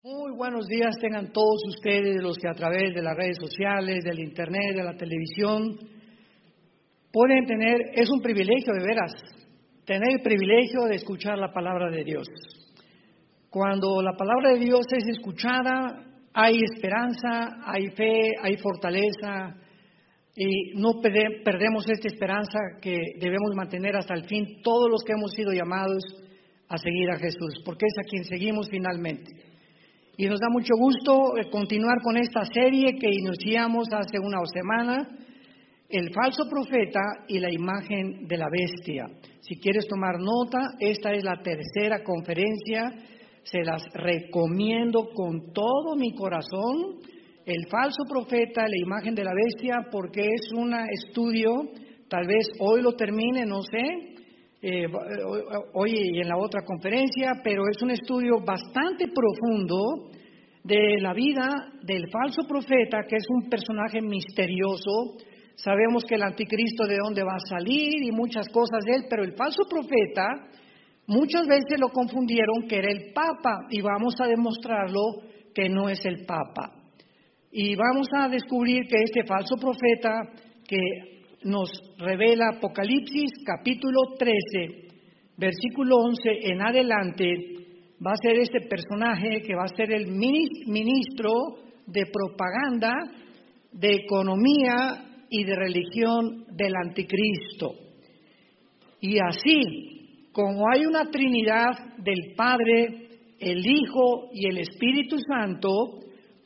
Muy buenos días tengan todos ustedes, los que a través de las redes sociales, del internet, de la televisión, pueden tener, es un privilegio de veras, tener el privilegio de escuchar la palabra de Dios. Cuando la palabra de Dios es escuchada, hay esperanza, hay fe, hay fortaleza, y no perdemos esta esperanza que debemos mantener hasta el fin todos los que hemos sido llamados a seguir a Jesús, porque es a quien seguimos finalmente. Y nos da mucho gusto continuar con esta serie que iniciamos hace una semana, el falso profeta y la imagen de la bestia. Si quieres tomar nota, esta es la tercera conferencia, se las recomiendo con todo mi corazón, el falso profeta, la imagen de la bestia, porque es un estudio, tal vez hoy lo termine, no sé, hoy y en la otra conferencia, pero es un estudio bastante profundo de la vida del falso profeta, que es un personaje misterioso. Sabemos que el anticristo de dónde va a salir y muchas cosas de él, pero el falso profeta muchas veces lo confundieron que era el Papa, y vamos a demostrarlo que no es el Papa. Y vamos a descubrir que este falso profeta que nos revela Apocalipsis capítulo 13, versículo 11 en adelante, va a ser este personaje que va a ser el ministro de propaganda, de economía y de religión del anticristo. Y así, como hay una Trinidad del Padre, el Hijo y el Espíritu Santo,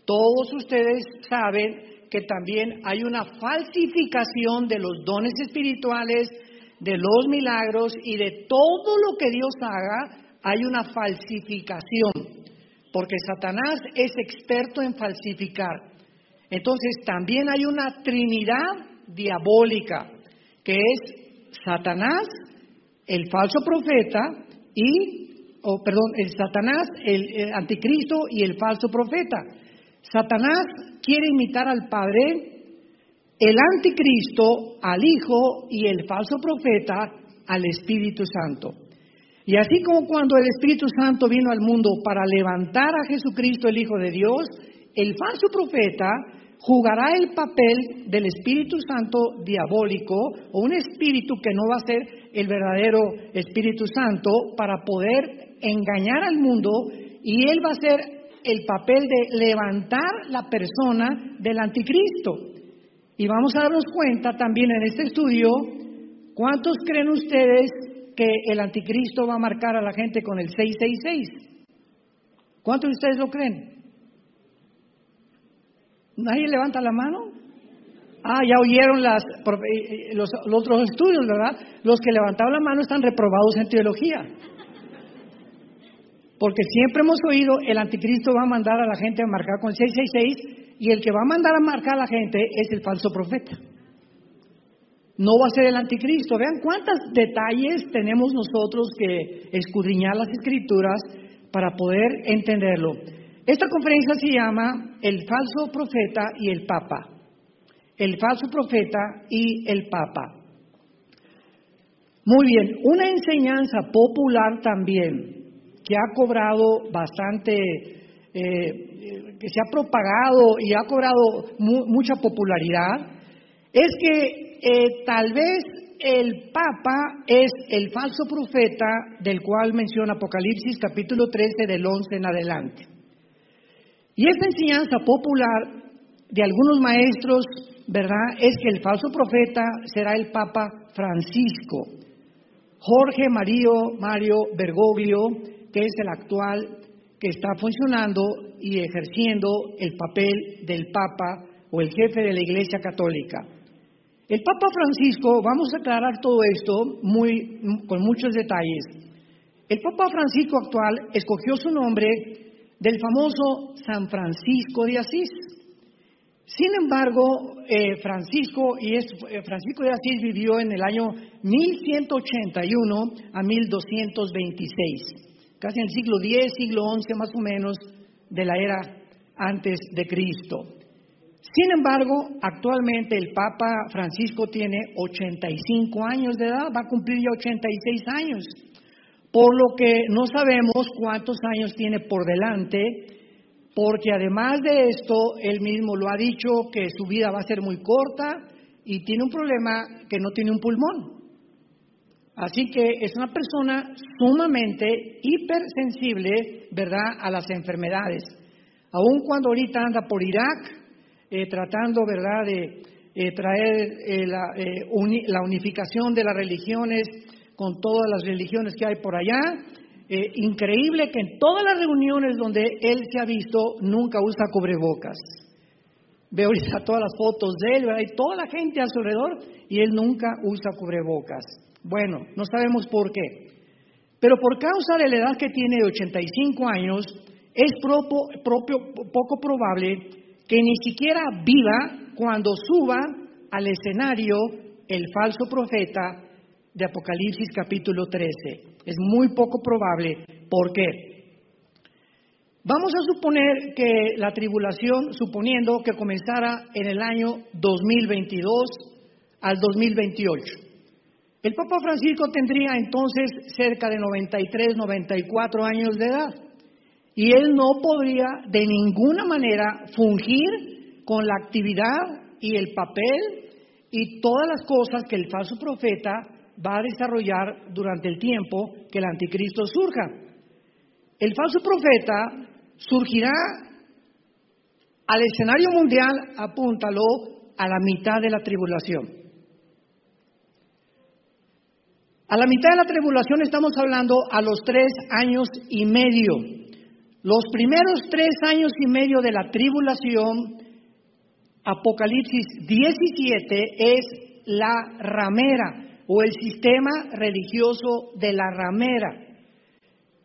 todos ustedes saben que también hay una falsificación de los dones espirituales, de los milagros y de todo lo que Dios haga, hay una falsificación, porque Satanás es experto en falsificar. Entonces también hay una trinidad diabólica, que es Satanás, el falso profeta el anticristo y el falso profeta. Satanás quiere imitar al Padre, el anticristo al Hijo y el falso profeta al Espíritu Santo. Y así como cuando el Espíritu Santo vino al mundo para levantar a Jesucristo, el Hijo de Dios, el falso profeta jugará el papel del Espíritu Santo diabólico, o un espíritu que no va a ser el verdadero Espíritu Santo, para poder engañar al mundo, y él va a ser el papel de levantar la persona del anticristo. Y vamos a darnos cuenta también en este estudio, ¿cuántos creen ustedes que el anticristo va a marcar a la gente con el 666? ¿Cuántos de ustedes lo creen? ¿Nadie levanta la mano? Ya oyeron los otros estudios, ¿verdad? Los que levantaron la mano están reprobados en teología. Porque siempre hemos oído, el anticristo va a mandar a la gente a marcar con 666, y el que va a mandar a marcar a la gente es el falso profeta. No va a ser el anticristo. Vean cuántos detalles tenemos nosotros que escudriñar las Escrituras para poder entenderlo. Esta conferencia se llama El falso profeta y el Papa. El falso profeta y el Papa. Muy bien, una enseñanza popular también que ha cobrado bastante, que se ha propagado y ha cobrado mucha popularidad, es que tal vez el Papa es el falso profeta del cual menciona Apocalipsis capítulo 13 del 11 en adelante. Y esta enseñanza popular de algunos maestros, ¿verdad?, es que el falso profeta será el Papa Francisco, Jorge Mario Bergoglio, que es el actual que está funcionando y ejerciendo el papel del Papa o el jefe de la Iglesia Católica. El Papa Francisco, vamos a aclarar todo esto con muchos detalles. El Papa Francisco actual escogió su nombre del famoso San Francisco de Asís. Sin embargo, Francisco de Asís vivió en el año 1181 a 1226, casi en el siglo X, siglo XI más o menos de la era antes de Cristo. Sin embargo, actualmente el Papa Francisco tiene 85 años de edad, va a cumplir ya 86 años, por lo que no sabemos cuántos años tiene por delante porque además de esto, él mismo lo ha dicho que su vida va a ser muy corta y tiene un problema que no tiene un pulmón. Así que es una persona sumamente hipersensible, ¿verdad?, a las enfermedades. Aun cuando ahorita anda por Irak, tratando, ¿verdad?, de traer la unificación de las religiones con todas las religiones que hay por allá. Increíble que en todas las reuniones donde él se ha visto, nunca usa cubrebocas. Veo ahorita todas las fotos de él, ¿verdad?, y toda la gente a su alrededor, y él nunca usa cubrebocas. Bueno, no sabemos por qué. Pero por causa de la edad que tiene de 85 años, es poco probable que ni siquiera viva cuando suba al escenario el falso profeta de Apocalipsis capítulo 13. Es muy poco probable. ¿Por qué? Vamos a suponer que la tribulación, suponiendo que comenzara en el año 2022 al 2028. El Papa Francisco tendría entonces cerca de 93, 94 años de edad. Y él no podría de ninguna manera fungir con la actividad y el papel y todas las cosas que el falso profeta va a desarrollar durante el tiempo que el anticristo surja. El falso profeta surgirá al escenario mundial, apúntalo, a la mitad de la tribulación. A la mitad de la tribulación estamos hablando a los 3 años y medio. Los primeros 3 años y medio de la tribulación, Apocalipsis 17, es la ramera o el sistema religioso de la ramera,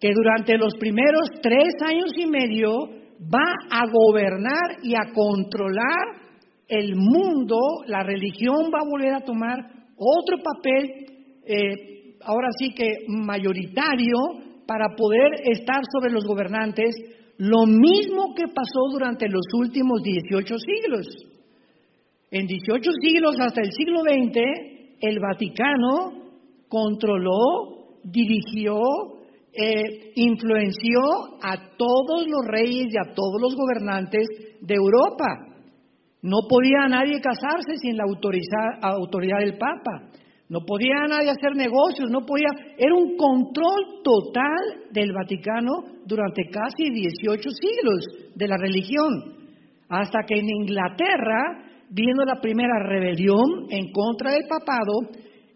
que durante los primeros 3 años y medio va a gobernar y a controlar el mundo. La religión va a volver a tomar otro papel, ahora sí que mayoritario, para poder estar sobre los gobernantes, lo mismo que pasó durante los últimos 18 siglos. En 18 siglos hasta el siglo XX, el Vaticano controló, dirigió, influenció a todos los reyes y a todos los gobernantes de Europa. No podía nadie casarse sin la autoridad del Papa. No podía nadie hacer negocios, era un control total del Vaticano durante casi 18 siglos de la religión, hasta que en Inglaterra vino la primera rebelión en contra del papado,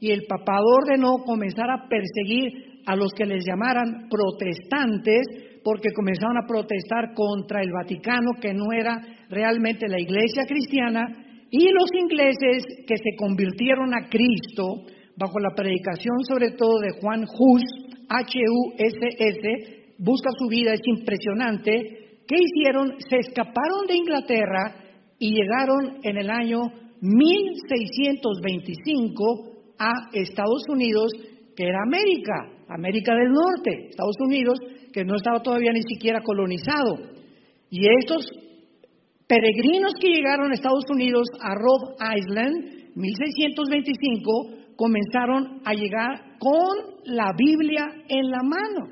y el papado ordenó comenzar a perseguir a los que les llamaran protestantes, porque comenzaron a protestar contra el Vaticano, que no era realmente la iglesia cristiana. Y los ingleses que se convirtieron a Cristo bajo la predicación sobre todo de Juan Hus, Huss, busca su vida, es impresionante. ¿Qué hicieron? Se escaparon de Inglaterra y llegaron en el año 1625 a Estados Unidos, que era América del Norte, Estados Unidos, que no estaba todavía ni siquiera colonizado. Y estos peregrinos que llegaron a Estados Unidos, a Rhode Island, 1625, comenzaron a llegar con la Biblia en la mano.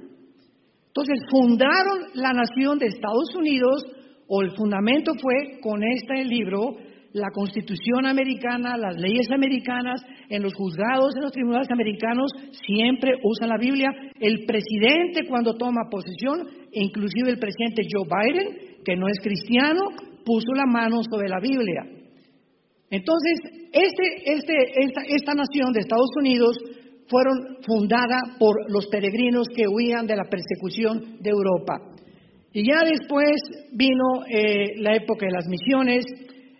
Entonces fundaron la nación de Estados Unidos, o el fundamento fue con este libro, la Constitución americana, las leyes americanas. En los juzgados, en los tribunales americanos, siempre usan la Biblia. El presidente, cuando toma posesión, e inclusive el presidente Joe Biden, que no es cristiano, puso la mano sobre la Biblia. Entonces, esta nación de Estados Unidos fueron fundada por los peregrinos que huían de la persecución de Europa. Y ya después vino la época de las misiones.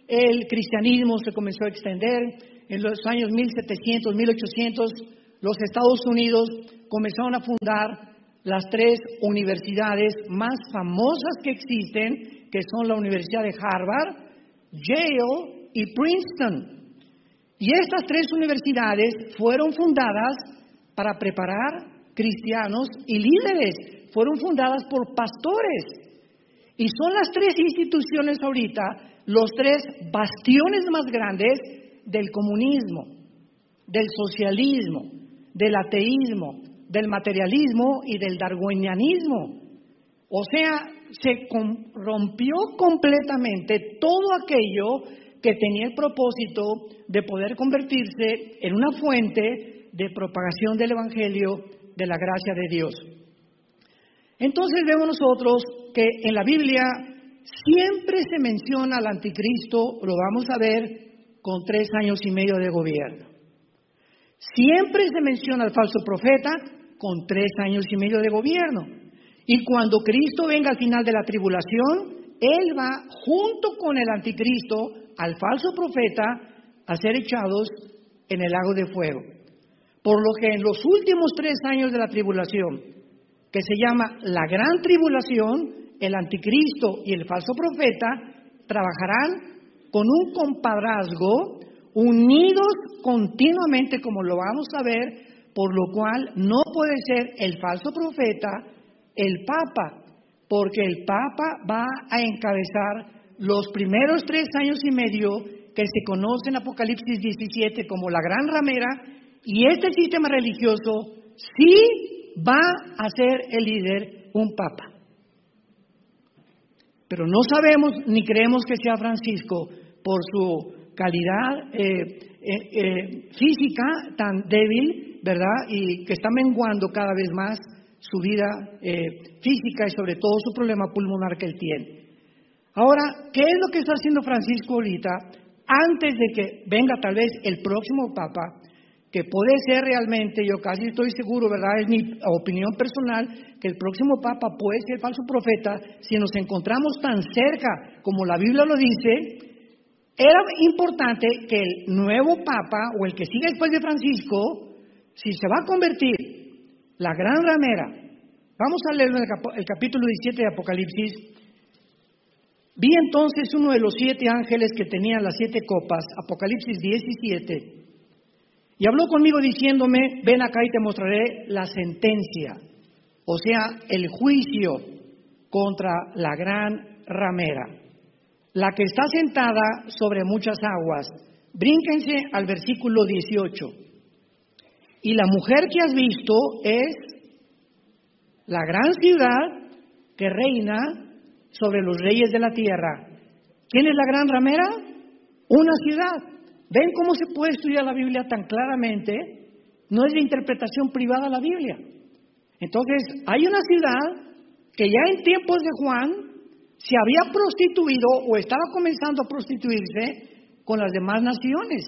El cristianismo se comenzó a extender. En los años 1700, 1800, los Estados Unidos comenzaron a fundar las 3 universidades más famosas que existen, que son la Universidad de Harvard, Yale y Princeton. Y estas 3 universidades fueron fundadas para preparar cristianos y líderes. Fueron fundadas por pastores. Y son las 3 instituciones ahorita, los 3 bastiones más grandes del comunismo, del socialismo, del ateísmo, del materialismo y del darwinianismo. O sea, se rompió completamente todo aquello que tenía el propósito de poder convertirse en una fuente de propagación del Evangelio de la gracia de Dios. Entonces vemos nosotros que en la Biblia siempre se menciona al anticristo, lo vamos a ver con 3 años y medio de gobierno. Siempre se menciona al falso profeta con 3 años y medio de gobierno. Y cuando Cristo venga al final de la tribulación, Él va junto con el anticristo al falso profeta a ser echados en el lago de fuego. Por lo que en los últimos 3 años de la tribulación, que se llama la gran tribulación, el anticristo y el falso profeta trabajarán con un compadrazgo, unidos continuamente, como lo vamos a ver, por lo cual no puede ser el falso profeta el Papa, porque el Papa va a encabezar los primeros 3 años y medio que se conoce en Apocalipsis 17 como la gran ramera, y este sistema religioso sí va a ser el líder un Papa. Pero no sabemos ni creemos que sea Francisco por su calidad física tan débil, ¿verdad? Y que está menguando cada vez más su vida física y sobre todo su problema pulmonar que él tiene. Ahora, ¿qué es lo que está haciendo Francisco ahorita? Antes de que venga tal vez el próximo Papa, que puede ser realmente, yo casi estoy seguro, ¿verdad? Es mi opinión personal, que el próximo Papa puede ser falso profeta si nos encontramos tan cerca como la Biblia lo dice. Era importante que el nuevo Papa o el que siga después de Francisco, si se va a convertir la gran ramera, vamos a leer el capítulo 17 de Apocalipsis. Vi entonces uno de los 7 ángeles que tenían las 7 copas, Apocalipsis 17, y habló conmigo diciéndome, ven acá y te mostraré la sentencia, o sea, el juicio contra la gran ramera, la que está sentada sobre muchas aguas. Brínquense al versículo 18. Y la mujer que has visto es la gran ciudad que reina sobre los reyes de la tierra. ¿Quién es la gran ramera? Una ciudad. ¿Ven cómo se puede estudiar la Biblia tan claramente? No es de interpretación privada la Biblia. Entonces, hay una ciudad que ya en tiempos de Juan se había prostituido o estaba comenzando a prostituirse con las demás naciones,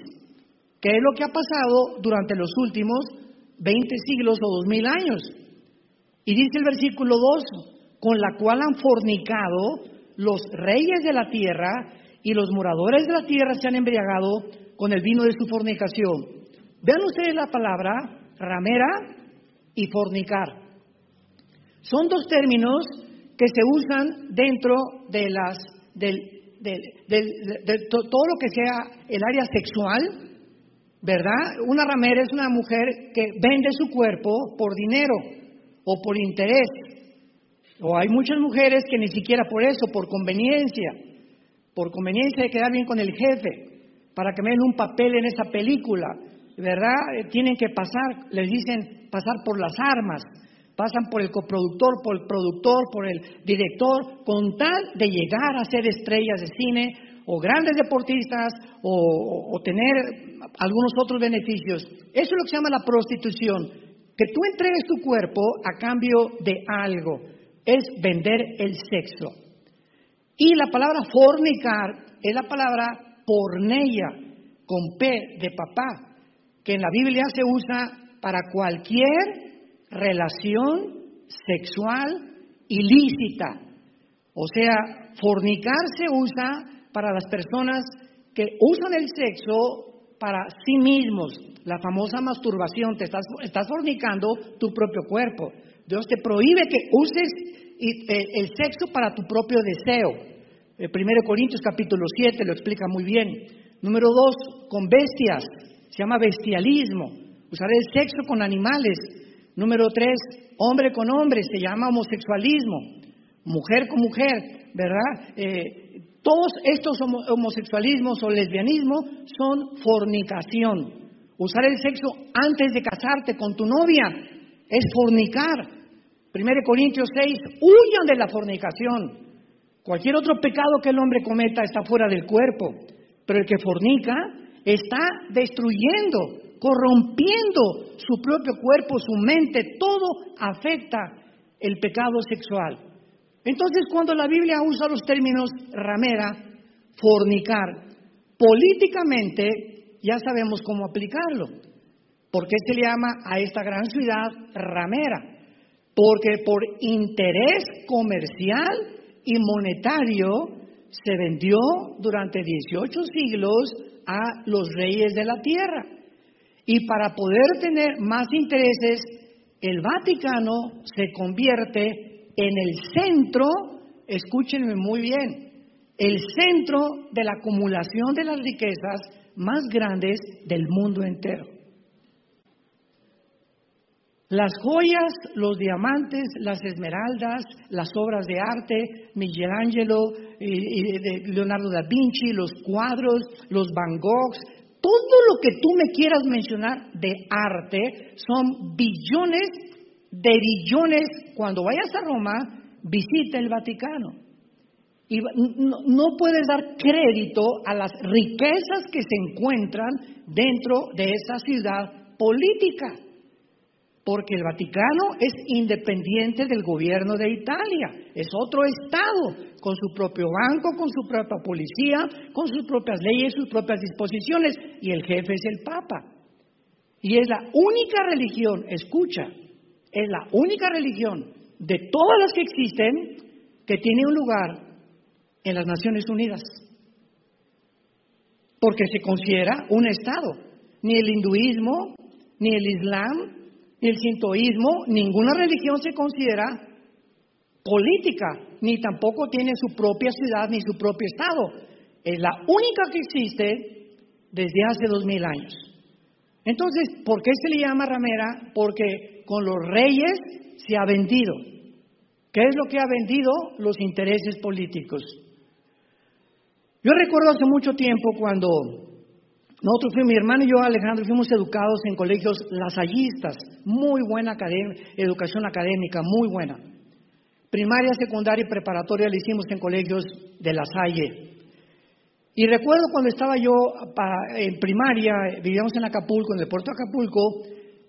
que es lo que ha pasado durante los últimos 20 siglos o 2000 años. Y dice el versículo 2, con la cual han fornicado los reyes de la tierra y los moradores de la tierra se han embriagado con el vino de su fornicación. Vean ustedes la palabra ramera y fornicar. Son 2 términos que se usan dentro de todo lo que sea el área sexual, ¿verdad? Una ramera es una mujer que vende su cuerpo por dinero o por interés. O hay muchas mujeres que ni siquiera por eso, por conveniencia de quedar bien con el jefe, para que me den un papel en esa película, ¿verdad? Tienen que pasar, les dicen pasar por las armas, pasan por el coproductor, por el productor, por el director, con tal de llegar a ser estrellas de cine o grandes deportistas o tener algunos otros beneficios. Eso es lo que se llama la prostitución, que tú entregues tu cuerpo a cambio de algo, es vender el sexo. Y la palabra fornicar es la palabra porneia, con P de papá, que en la Biblia se usa para cualquier relación sexual ilícita. O sea, fornicar se usa para las personas que usan el sexo para sí mismos, la famosa masturbación. Te estás fornicando tu propio cuerpo. Dios te prohíbe que uses el sexo para tu propio deseo. 1 Corintios capítulo 7 lo explica muy bien. Número 2, con bestias, se llama bestialismo, usar el sexo con animales. Número 3, hombre con hombre, se llama homosexualismo, mujer con mujer, ¿verdad? Todos estos homosexualismos o lesbianismo son fornicación. Usar el sexo antes de casarte con tu novia es fornicar. 1 Corintios 6, huyan de la fornicación. Cualquier otro pecado que el hombre cometa está fuera del cuerpo, pero el que fornica está destruyendo, corrompiendo su propio cuerpo, su mente, todo afecta el pecado sexual. Entonces, cuando la Biblia usa los términos ramera, fornicar, políticamente ya sabemos cómo aplicarlo. ¿Por qué se le llama a esta gran ciudad ramera? Porque por interés comercial y monetario se vendió durante 18 siglos a los reyes de la tierra. Y para poder tener más intereses, el Vaticano se convierte en el centro, escúchenme muy bien, el centro de la acumulación de las riquezas más grandes del mundo entero. Las joyas, los diamantes, las esmeraldas, las obras de arte, Michelangelo, Leonardo da Vinci, los cuadros, los Van Goghs, todo lo que tú me quieras mencionar de arte son billones de billones. Cuando vayas a Roma, visita el Vaticano. Y no puedes dar crédito a las riquezas que se encuentran dentro de esa ciudad política. Porque el Vaticano es independiente del gobierno de Italia, es otro estado, con su propio banco, con su propia policía, con sus propias leyes, sus propias disposiciones, y el jefe es el Papa. Y es la única religión, escucha, es la única religión de todas las que existen que tiene un lugar en las Naciones Unidas. Porque se considera un estado. Ni el hinduismo, ni el islam, ni el sintoísmo, ninguna religión se considera política, ni tampoco tiene su propia ciudad ni su propio estado. Es la única que existe desde hace 2000 años. Entonces, ¿por qué se le llama ramera? Porque con los reyes se ha vendido. ¿Qué es lo que ha vendido? Los intereses políticos. Yo recuerdo hace mucho tiempo cuando nosotros fuimos, mi hermano y yo, Alejandro, fuimos educados en colegios lasallistas, muy buena educación académica, muy buena. Primaria, secundaria y preparatoria la hicimos en colegios de La Salle. Y recuerdo cuando estaba yo en primaria, vivíamos en Acapulco, en el puerto de Acapulco,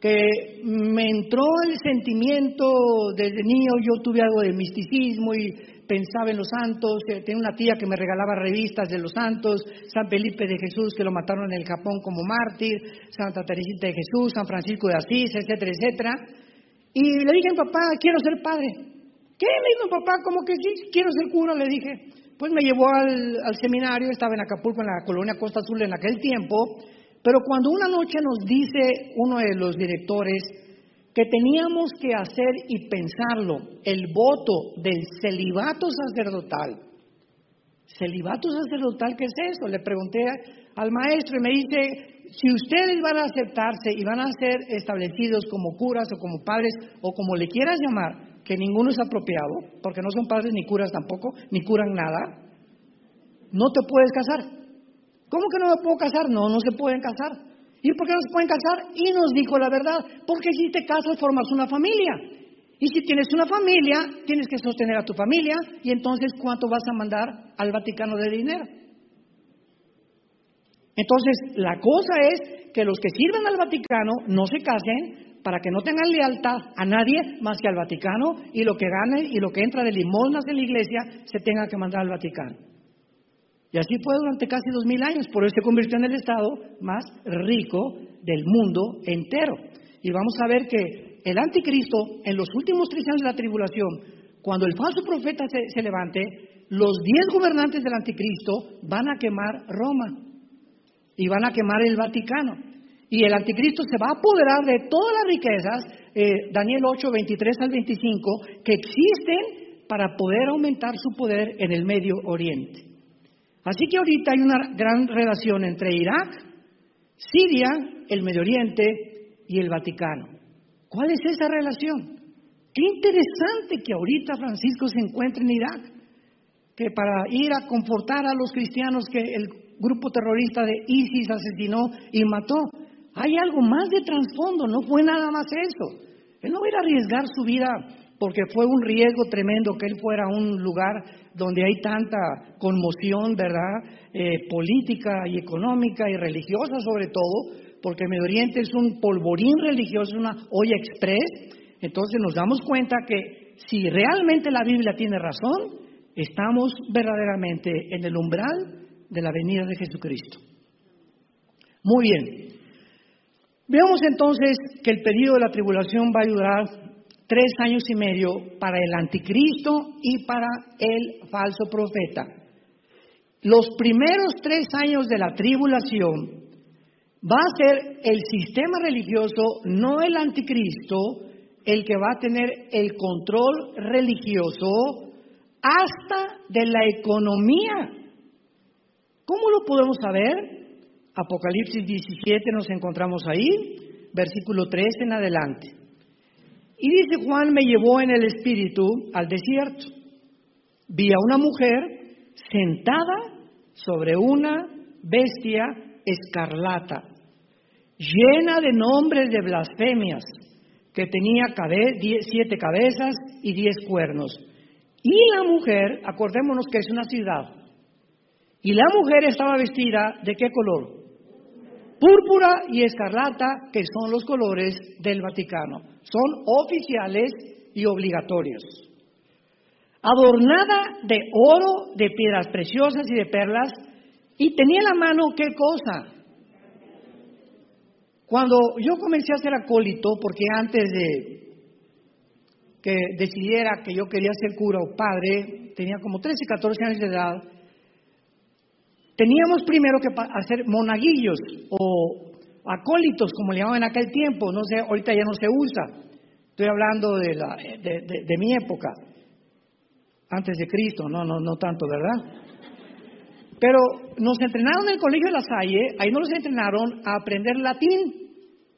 que me entró el sentimiento, desde niño yo tuve algo de misticismo y pensaba en los santos. Tenía una tía que me regalaba revistas de los santos, San Felipe de Jesús, que lo mataron en el Japón como mártir, Santa Teresita de Jesús, San Francisco de Asís, etcétera, etcétera. Y le dije a mi papá, quiero ser padre. ¿Qué? Me dijo mi papá, como que sí, quiero ser cura, le dije. Pues me llevó al seminario, estaba en Acapulco, en la colonia Costa Azul en aquel tiempo, pero cuando una noche nos dice uno de los directores que teníamos que hacer y pensarlo, el voto del celibato sacerdotal. ¿Celibato sacerdotal qué es eso? Le pregunté al maestro y me dice, si ustedes van a aceptarse y van a ser establecidos como curas o como padres o como le quieras llamar, que ninguno es apropiado, porque no son padres ni curas tampoco, ni curan nada, no te puedes casar. ¿Cómo que no me puedo casar? No, no se pueden casar. ¿Y por qué no se pueden casar? Y nos dijo la verdad, porque si te casas formas una familia. Y si tienes una familia, tienes que sostener a tu familia, y entonces ¿cuánto vas a mandar al Vaticano de dinero? Entonces, la cosa es que los que sirven al Vaticano no se casen para que no tengan lealtad a nadie más que al Vaticano, y lo que ganen y lo que entra de limosnas de la iglesia se tenga que mandar al Vaticano. Y así fue durante casi 2000 años, por eso se convirtió en el estado más rico del mundo entero. Y vamos a ver que el anticristo, en los últimos 3 años de la tribulación, cuando el falso profeta se levante, los 10 gobernantes del anticristo van a quemar Roma y van a quemar el Vaticano. Y el anticristo se va a apoderar de todas las riquezas, Daniel 8, 23 al 25, que existen para poder aumentar su poder en el Medio Oriente. Así que ahorita hay una gran relación entre Irak, Siria, el Medio Oriente y el Vaticano. ¿Cuál es esa relación? Qué interesante que ahorita Francisco se encuentre en Irak, que para ir a confortar a los cristianos que el grupo terrorista de ISIS asesinó y mató. Hay algo más de trasfondo, no fue nada más eso. Él no va a ir a arriesgar su vida porque fue un riesgo tremendo que él fuera a un lugar donde hay tanta conmoción, ¿verdad? Política y económica y religiosa sobre todo, porque Medio Oriente es un polvorín religioso, es una olla express. Entonces nos damos cuenta que si realmente la Biblia tiene razón, estamos verdaderamente en el umbral de la venida de Jesucristo. Muy bien. Veamos entonces que el periodo de la tribulación va a durar 3 años y medio para el anticristo y para el falso profeta. Los primeros 3 años de la tribulación va a ser el sistema religioso, no el anticristo, el que va a tener el control religioso hasta de la economía. ¿Cómo lo podemos saber? Apocalipsis 17 nos encontramos ahí, versículo 3 en adelante. Y dice: Juan me llevó en el espíritu al desierto. Vi a una mujer sentada sobre una bestia escarlata, llena de nombres de blasfemias, que tenía 7 cabezas y 10 cuernos. Y la mujer, acordémonos que es una ciudad, y la mujer estaba vestida ¿de qué color? Púrpura y escarlata, que son los colores del Vaticano. Son oficiales y obligatorios. Adornada de oro, de piedras preciosas y de perlas, y tenía en la mano ¿qué cosa? Cuando yo comencé a ser acólito, porque antes de que decidiera que yo quería ser cura o padre, tenía como 13, 14 años de edad, teníamos primero que hacer monaguillos o acólitos, como le llamaban en aquel tiempo. No sé, ahorita ya no se usa. Estoy hablando de mi época, antes de Cristo, no tanto, ¿verdad? Pero nos entrenaron en el colegio de La Salle, ahí nos entrenaron a aprender latín,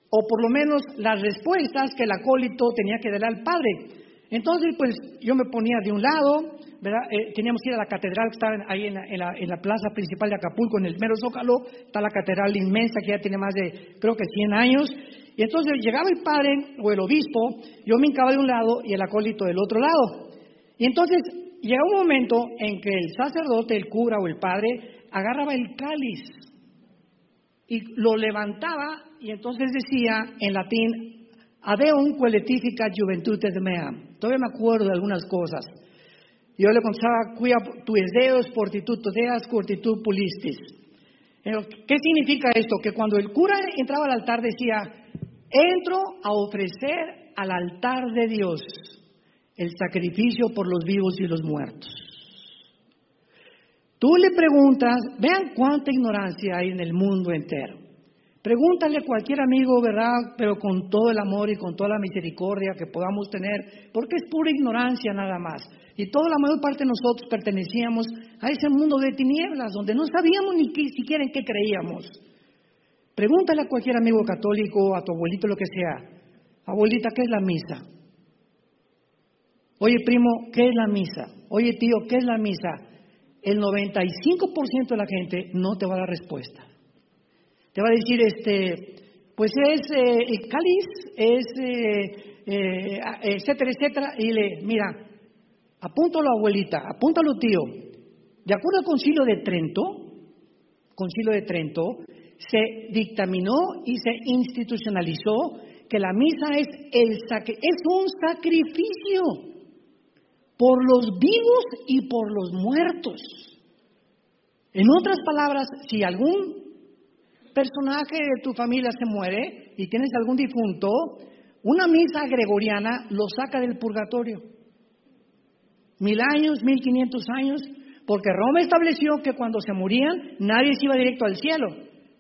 o por lo menos las respuestas que el acólito tenía que darle al padre. Entonces, pues yo me ponía de un lado, ¿verdad? Teníamos que ir a la catedral que estaba ahí en la plaza principal de Acapulco, en el mero Zócalo. Está la catedral inmensa que ya tiene más de, creo que 100 años. Y entonces llegaba el padre o el obispo, yo me hincaba de un lado y el acólito del otro lado. Y entonces llega un momento en que el sacerdote, el cura o el padre agarraba el cáliz y lo levantaba y entonces decía en latín: Adeum quae letificat juventudes meam. Todavía me acuerdo de algunas cosas. Yo le contaba: Quia tuis deos fortitudo deas curtitud pulistis. ¿Qué significa esto? Que cuando el cura entraba al altar decía: entro a ofrecer al altar de Dios el sacrificio por los vivos y los muertos. Tú le preguntas, vean cuánta ignorancia hay en el mundo entero. Pregúntale a cualquier amigo, ¿verdad? Pero con todo el amor y con toda la misericordia que podamos tener, porque es pura ignorancia nada más. Y toda la mayor parte de nosotros pertenecíamos a ese mundo de tinieblas, donde no sabíamos ni siquiera en qué creíamos. Pregúntale a cualquier amigo católico, a tu abuelito, lo que sea: abuelita, ¿qué es la misa? Oye, primo, ¿qué es la misa? Oye, tío, ¿qué es la misa? El 95% de la gente no te va a dar respuesta. Te va a decir, pues es el cáliz, es etcétera, etcétera. Y mira, apúntalo abuelita, apúntalo tío. De acuerdo al Concilio de Trento, se dictaminó y se institucionalizó que la misa es un sacrificio por los vivos y por los muertos. En otras palabras, si algún personaje de tu familia se muere y tienes algún difunto, una misa gregoriana lo saca del purgatorio. 1000 años, 1500 años, porque Roma estableció que cuando se morían nadie se iba directo al cielo.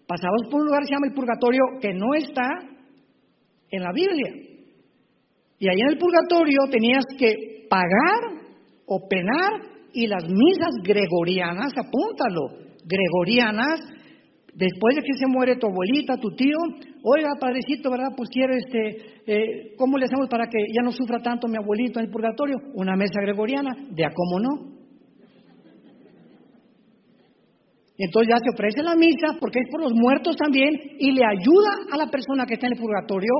Pasabas por un lugar que se llama el purgatorio, que no está en la Biblia. Y ahí en el purgatorio tenías que pagar o penar, y las misas gregorianas, apúntalo, gregorianas, después de que se muere tu abuelita, tu tío, oiga, padrecito, ¿verdad? Pues quiero, ¿cómo le hacemos para que ya no sufra tanto mi abuelito en el purgatorio? Una mesa gregoriana, de a cómo no. Entonces ya se ofrece la misa, porque es por los muertos también, y le ayuda a la persona que está en el purgatorio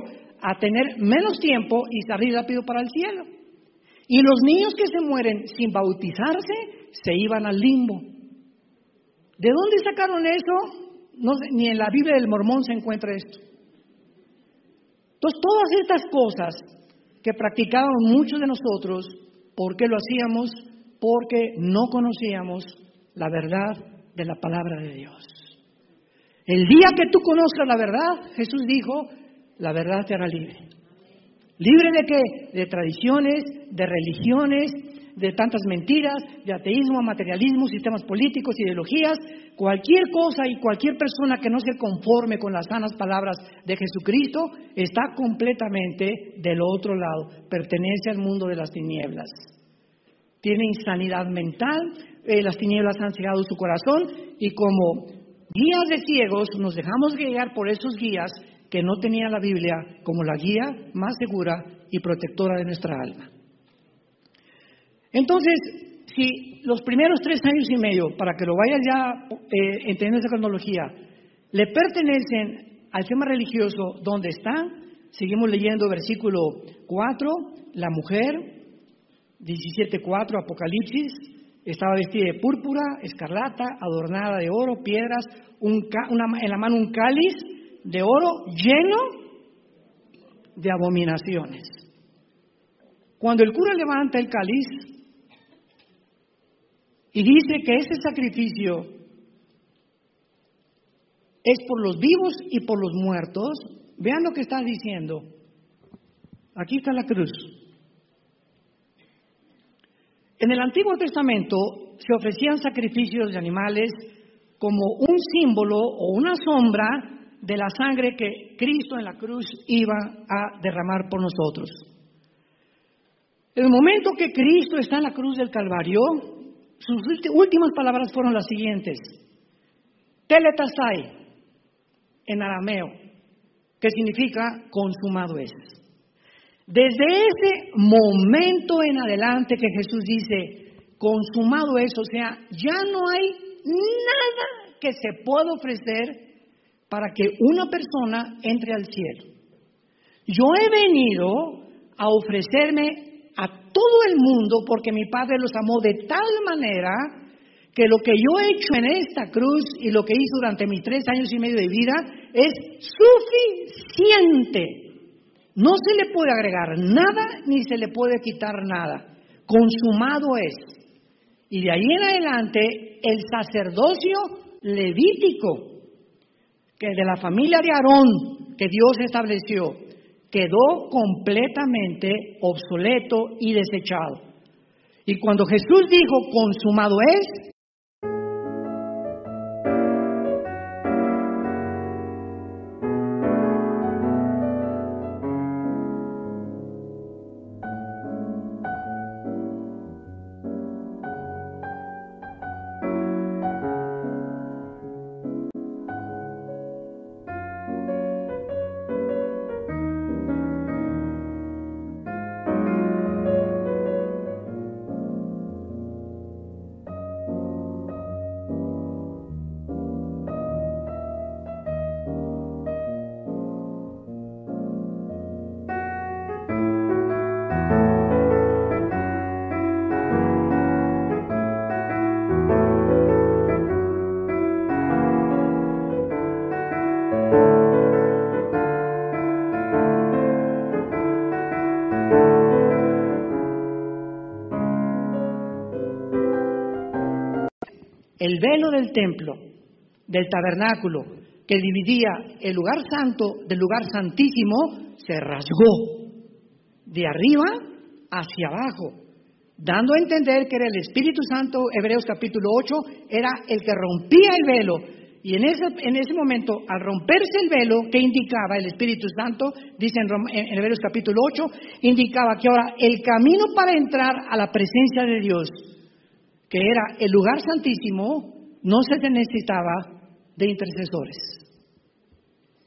a tener menos tiempo y salir rápido para el cielo. Y los niños que se mueren sin bautizarse se iban al limbo. ¿De dónde sacaron eso? No sé, ni en la Biblia del Mormón se encuentra esto. Entonces, todas estas cosas que practicábamos muchos de nosotros, ¿por qué lo hacíamos? Porque no conocíamos la verdad de la palabra de Dios. El día que tú conozcas la verdad, Jesús dijo, la verdad te hará libre. ¿Libre de qué? De tradiciones, de religiones, de tantas mentiras, de ateísmo, materialismo, sistemas políticos, ideologías, cualquier cosa y cualquier persona que no se conforme con las sanas palabras de Jesucristo está completamente del otro lado, pertenece al mundo de las tinieblas. Tiene insanidad mental, las tinieblas han cegado su corazón y como guías de ciegos nos dejamos guiar por esos guías que no tenían la Biblia como la guía más segura y protectora de nuestra alma. Entonces, si los primeros 3 años y medio, para que lo vayas ya entendiendo esa cronología, le pertenecen al tema religioso donde están, seguimos leyendo versículo 4, la mujer, 17:4, Apocalipsis, estaba vestida de púrpura, escarlata, adornada de oro, piedras, en la mano un cáliz de oro lleno de abominaciones. Cuando el cura levanta el cáliz y dice que ese sacrificio es por los vivos y por los muertos, vean lo que está diciendo. Aquí está la cruz. En el Antiguo Testamento se ofrecían sacrificios de animales como un símbolo o una sombra de la sangre que Cristo en la cruz iba a derramar por nosotros. En el momento que Cristo está en la cruz del Calvario, sus últimas palabras fueron las siguientes: Teletasai, en arameo, que significa consumado es. Desde ese momento en adelante que Jesús dice, consumado es, o sea, ya no hay nada que se pueda ofrecer para que una persona entre al cielo. Yo he venido a ofrecerme a todo el mundo porque mi Padre los amó de tal manera que lo que yo he hecho en esta cruz y lo que hice durante mis 3 años y medio de vida es suficiente. No se le puede agregar nada ni se le puede quitar nada. Consumado es. Y de ahí en adelante el sacerdocio levítico, que de la familia de Aarón, que Dios estableció, quedó completamente obsoleto y desechado. Y cuando Jesús dijo consumado es, el velo del templo, del tabernáculo, que dividía el lugar santo del lugar santísimo, se rasgó de arriba hacia abajo, dando a entender que era el Espíritu Santo. Hebreos capítulo 8 era el que rompía el velo. Y en ese momento, al romperse el velo, ¿qué indicaba el Espíritu Santo? Dice en Hebreos capítulo 8, indicaba que ahora el camino para entrar a la presencia de Dios, que era el lugar santísimo, no se necesitaba de intercesores.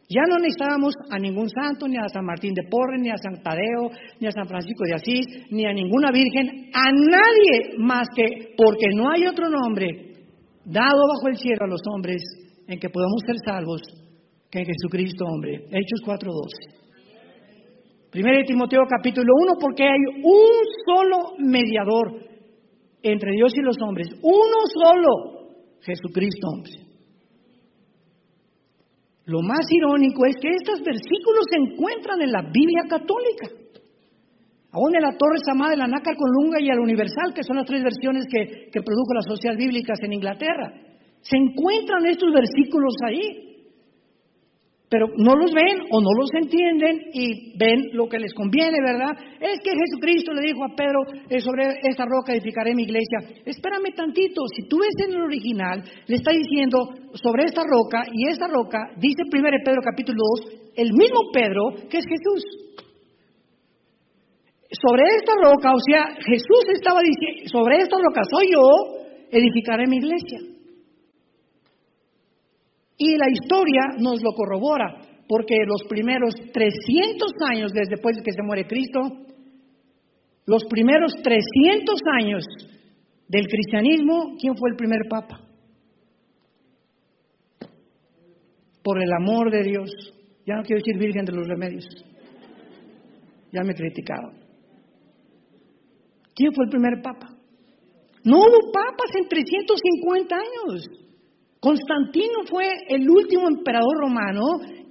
Ya no necesitábamos a ningún santo, ni a San Martín de Porres, ni a San Tadeo, ni a San Francisco de Asís, ni a ninguna virgen, a nadie más que, porque no hay otro nombre dado bajo el cielo a los hombres en que podamos ser salvos que en Jesucristo hombre. Hechos 4:12. 1 Timoteo capítulo 1, porque hay un solo mediador entre Dios y los hombres, uno solo, Jesucristo, hombre. Lo más irónico es que estos versículos se encuentran en la Biblia católica, aún en la Torres Amada, la Nácar Colunga y el Universal, que son las 3 versiones que produjo las sociedades bíblicas en Inglaterra. Se encuentran estos versículos ahí. Pero no los ven o no los entienden y ven lo que les conviene, ¿verdad? Es que Jesucristo le dijo a Pedro, sobre esta roca edificaré mi iglesia. Espérame tantito, si tú ves en el original, le está diciendo sobre esta roca, y esta roca, dice 1 Pedro capítulo 2, el mismo Pedro que es Jesús. Sobre esta roca, o sea, Jesús estaba diciendo, sobre esta roca soy yo, edificaré mi iglesia. Y la historia nos lo corrobora, porque los primeros 300 años después de que se muere Cristo, los primeros 300 años del cristianismo, ¿quién fue el primer papa? Por el amor de Dios. Ya no quiero decir Virgen de los Remedios. Ya me criticaron. ¿Quién fue el primer papa? No hubo papas en 350 años. Constantino fue el último emperador romano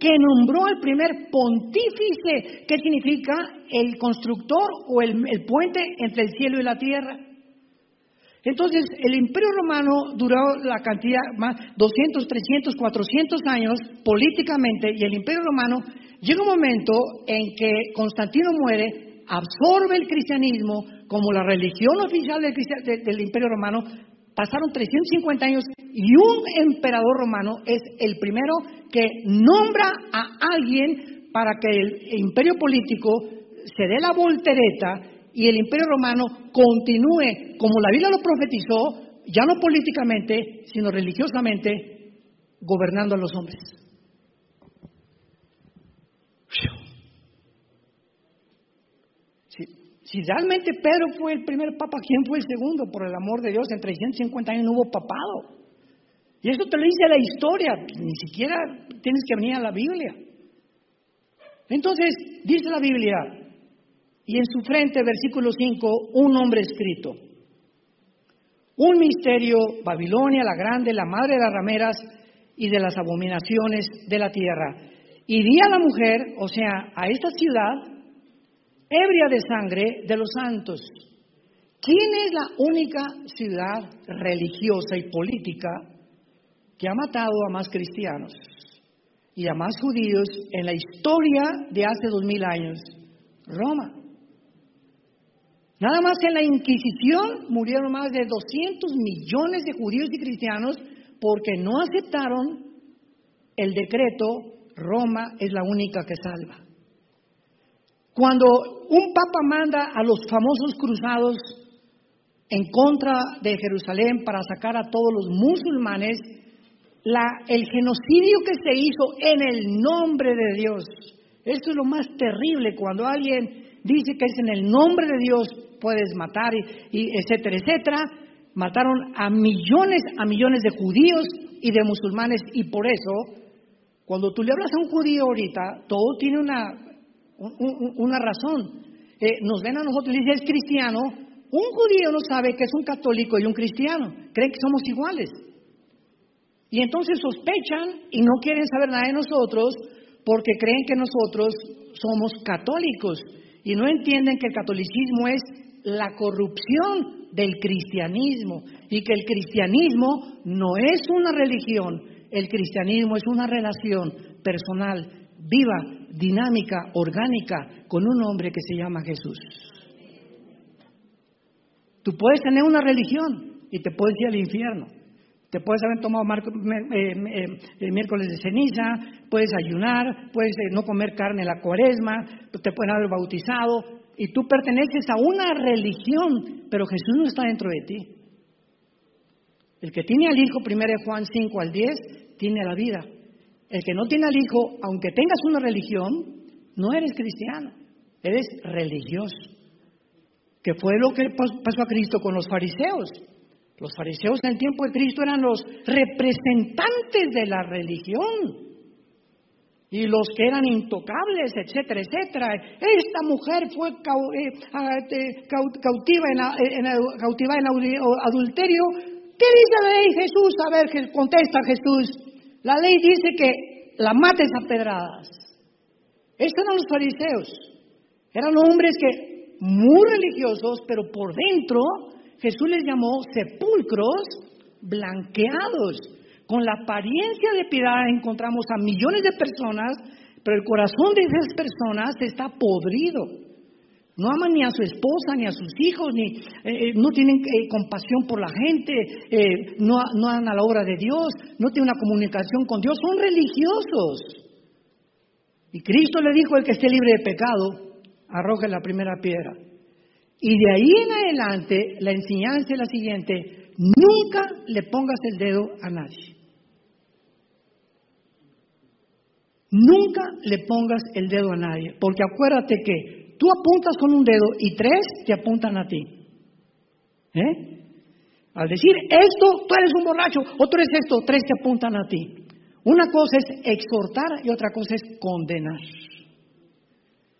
que nombró al primer pontífice, que significa el constructor o el puente entre el cielo y la tierra. Entonces, el Imperio Romano duró la cantidad más 200, 300, 400 años políticamente, y el Imperio Romano llega un momento en que Constantino muere, absorbe el cristianismo como la religión oficial del Imperio Romano. Pasaron 350 años y un emperador romano es el primero que nombra a alguien para que el imperio político se dé la voltereta y el Imperio Romano continúe como la Biblia lo profetizó, ya no políticamente, sino religiosamente, gobernando a los hombres. Si realmente Pedro fue el primer papa, ¿quién fue el segundo? Por el amor de Dios, en 350 años no hubo papado. Y eso te lo dice la historia, ni siquiera tienes que venir a la Biblia. Entonces, dice la Biblia, y en su frente, versículo 5, un nombre escrito. Un misterio, Babilonia la grande, la madre de las rameras y de las abominaciones de la tierra. Y di a la mujer, o sea, a esta ciudad, ebria de sangre de los santos. ¿Quién es la única ciudad religiosa y política que ha matado a más cristianos y a más judíos en la historia de hace 2000 años? Roma. Nada más en la Inquisición murieron más de 200 millones de judíos y cristianos porque no aceptaron el decreto Roma es la única que salva. Cuando un papa manda a los famosos cruzados en contra de Jerusalén para sacar a todos los musulmanes, el genocidio que se hizo en el nombre de Dios, esto es lo más terrible, cuando alguien dice que es en el nombre de Dios puedes matar, y etcétera, etcétera. Mataron a millones de judíos y de musulmanes, y por eso, cuando tú le hablas a un judío ahorita, todo tiene una razón. Nos ven a nosotros y dicen es cristiano. Un judío no sabe que es un católico y un cristiano, creen que somos iguales. Y entonces sospechan y no quieren saber nada de nosotros porque creen que nosotros somos católicos y no entienden que el catolicismo es la corrupción del cristianismo y que el cristianismo no es una religión, el cristianismo es una relación personal, viva, dinámica, orgánica, con un hombre que se llama Jesús. Tú puedes tener una religión y te puedes ir al infierno. Te puedes haber tomado miércoles de ceniza, puedes ayunar, puedes no comer carne en la cuaresma, te pueden haber bautizado y tú perteneces a una religión, pero Jesús no está dentro de ti. El que tiene al Hijo, 1 Juan 5 al 10, tiene la vida. El que no tiene al Hijo, aunque tengas una religión, no eres cristiano, eres religioso. Que fue lo que pasó a Cristo con los fariseos. Los fariseos en el tiempo de Cristo eran los representantes de la religión. y los que eran intocables, etcétera, etcétera. Esta mujer fue cautiva en adulterio. ¿Qué dice la ley, Jesús? A ver, que contesta Jesús. La ley dice que la mates a pedradas. Estos eran los fariseos. Eran hombres que muy religiosos, pero por dentro Jesús les llamó sepulcros blanqueados. Con la apariencia de piedad encontramos a millones de personas, pero el corazón de esas personas está podrido. No aman ni a su esposa, ni a sus hijos, no tienen compasión por la gente, no dan a la obra de Dios, no tienen una comunicación con Dios, son religiosos. Y Cristo le dijo: el que esté libre de pecado, arroje la primera piedra. Y de ahí en adelante, la enseñanza es la siguiente: nunca le pongas el dedo a nadie. Nunca le pongas el dedo a nadie, porque acuérdate que tú apuntas con un dedo y 3 te apuntan a ti. Al decir esto, tú eres un borracho, o tú eres esto, 3 te apuntan a ti. Una cosa es exhortar y otra cosa es condenar.